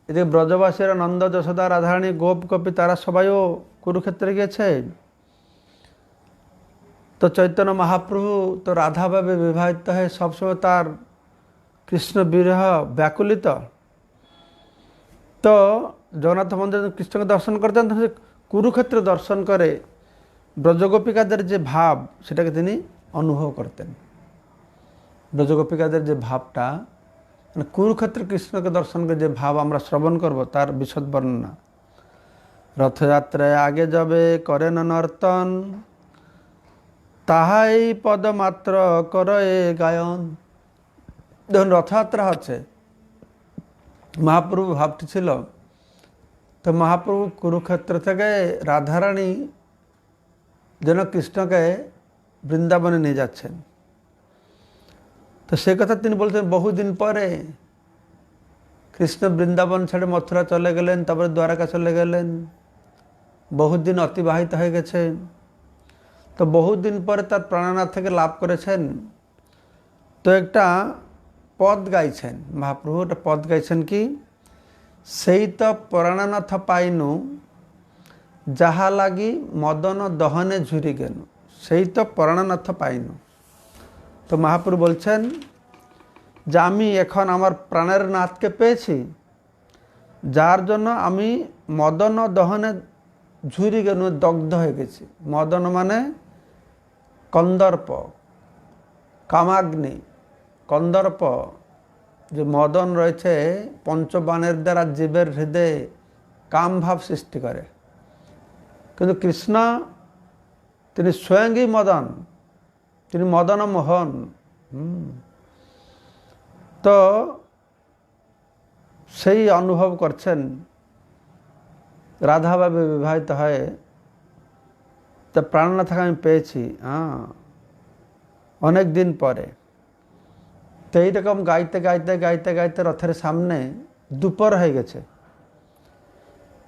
এদিকে ব্রজবাসীরা নন্দ, যশোদা, রাধারানী, গোপ গোপী তারা সবাইও কুরুক্ষেত্রে গিয়েছে। तो चैतन्य महाप्रभु तो राधा भावे विवाहित है, सब समय तार कृष्ण विरह व्याकुलित। तो जगन्नाथ मंदिर कृष्ण के दर्शन करते कुरुक्षेत्र दर्शन करे ब्रजगोपिकाদের যে ভাব সেটাকে তিনি অনুভব করতেন। ব্রজগোপিকাদের যে ভাবটা মানে কুরুক্ষেত্রে কৃষ্ণকে দর্শন করে যে ভাব আমরা শ্রবণ করব তার বিশদ বর্ণনা। রথযাত্রায় আগে যাবে করেন নর্তন, তাহাই পদমাত্র করে গায়ন। দেখুন রথযাত্রা হচ্ছে, মহাপ্রভু ভাবটি ছিল, তো মহাপ্রভু কুরুক্ষেত্র থেকে রাধারানী যেন কৃষ্ণকে বৃন্দাবনে নিয়ে যাচ্ছেন। তো সে কথা তিনি বলছেন বহুদিন পরে কৃষ্ণ বৃন্দাবন ছেড়ে মথুরা চলে গেলেন, তারপরে দ্বারকা চলে গেলেন, বহুদিন অতিবাহিত হয়ে গেছে। তো বহুদিন পরে তার প্রাণনাথ থেকে লাভ করেছেন। তো একটা পদ গাইছেন মহাপ্রভু, একটা পদ গাইছেন কি, সেই তো প্রাণনাথ পাইনু যাহা লাগি মদন দহনে ঝুরি গেল, সেই তো প্রাণনাথ পাইনু। তো মহাপ্রভু বলছেন যে আমি এখন আমার প্রাণের নাথকে পেয়েছি, যার জন্য আমি মদন দহনে ঝুরি গেল, দগ্ধ হয়ে গেছি। মদন মানে কন্দর্প, কামাগ্নি, কন্দর্প। যে মদন রয়েছে পঞ্চবাণের দ্বারা জীবের হৃদয়ে কাম ভাব সৃষ্টি করে, কিন্তু কৃষ্ণ তিনি স্বয়ংই মদন, তিনি মদন মোহন। তো সেই অনুভব করছেন রাধাভাবে বিবাহিত হয়ে, তা প্রাণনাথকে আমি পেয়েছি অনেক দিন পরে। তো এইরকম গাইতে গাইতে গাইতে গাইতে রথের সামনে দুপুর হয়ে গেছে।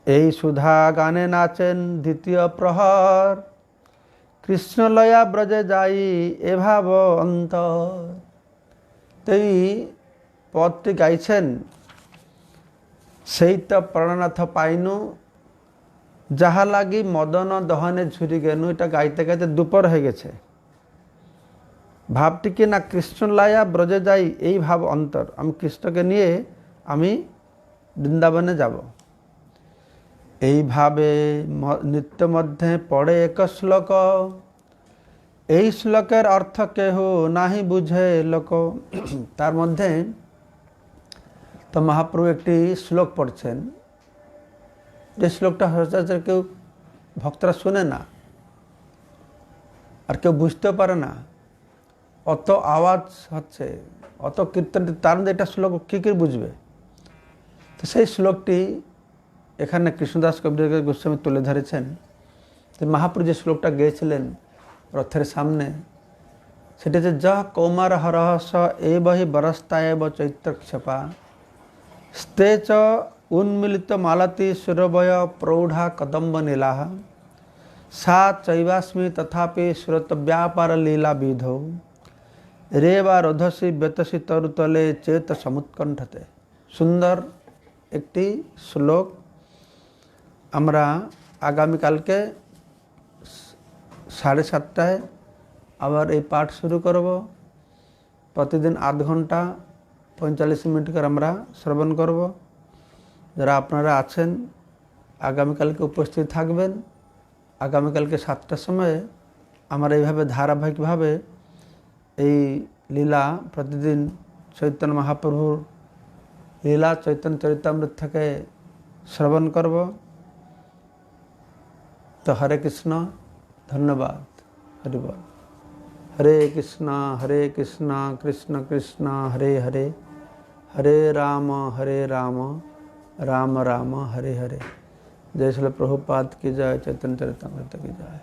এই সুধা গানে নাচেন দ্বিতীয় প্রহর, কৃষ্ণলয়া ব্রজে যাই এভাব অন্তর। তো এই পদটি গাইছেন, সেই তো প্রাণনাথ পাইনু যাহা লাগি মদন দহনে ঝুরি গেনু। এটা গাইতে গাইতে দুপুর হয়ে গেছে। ভাবটি কি না, কৃষ্ণলয়া ব্রজে যাই এই ভাব অন্তর, আমি কৃষ্ণকে নিয়ে আমি বৃন্দাবনে যাব। এইভাবে নিত্য মধ্যে পড়ে এক শ্লোক, এই শ্লোকের অর্থ কেহ নাহি বুঝে লোক। তার মধ্যে তো মহাপ্রভু একটি শ্লোক পড়ছেন, যে শ্লোকটা সচরাচর কেউ ভক্তরা শুনে না, আর কেউ বুঝতেও পারে না। অত আওয়াজ হচ্ছে, অত কীর্তন, তার মধ্যে একটা শ্লোক কী কী বুঝবে। তো সেই শ্লোকটি এখানে কৃষ্ণদাস কবিরাজ গোস্বামী তুলে ধরেছেন। যে মহাপ্রভু যে শ্লোকটা গেয়েছিলেন রথের সামনে, সেটা যে যা কৌমার হরহস এ বহি বরস্তায়ব চৈত্রক্ষেপা, স্তে চ উন্মিলিত মালতী সুরভয় প্রৌঢ়া কদম্ব নীলাহ, সা চৈবাস্মি তথাপি শ্রোতব্যাপার লীলা বিধৌ, রে বা রোধসী বেতসী তরুতলে চেত সমুৎকণ্ঠতে। সুন্দর একটি শ্লোক। আমরা আগামীকালকে 7:30টায় আবার এই পাঠ শুরু করব। প্রতিদিন আধ ঘন্টা 45 মিনিট করে আমরা শ্রবণ করব। যারা আপনারা আছেন আগামীকালকে উপস্থিত থাকবেন। আগামীকালকে 7টার সময়ে আমরা এইভাবে ধারাবাহিকভাবে এই লীলা প্রতিদিন চৈতন্য মহাপ্রভুর লীলা চৈতন্য চরিতামৃত থেকে শ্রবণ করব। তো হরে কৃষ্ণ, ধন্যবাদ। হরি বল। হরে কৃষ্ণ কৃষ্ণ কৃষ্ণ হরে হরে, হরে রাম রাম রাম হরে হরে। जय श्री प्रभुपाद की जय, चैतन्य चरितमृत की जय।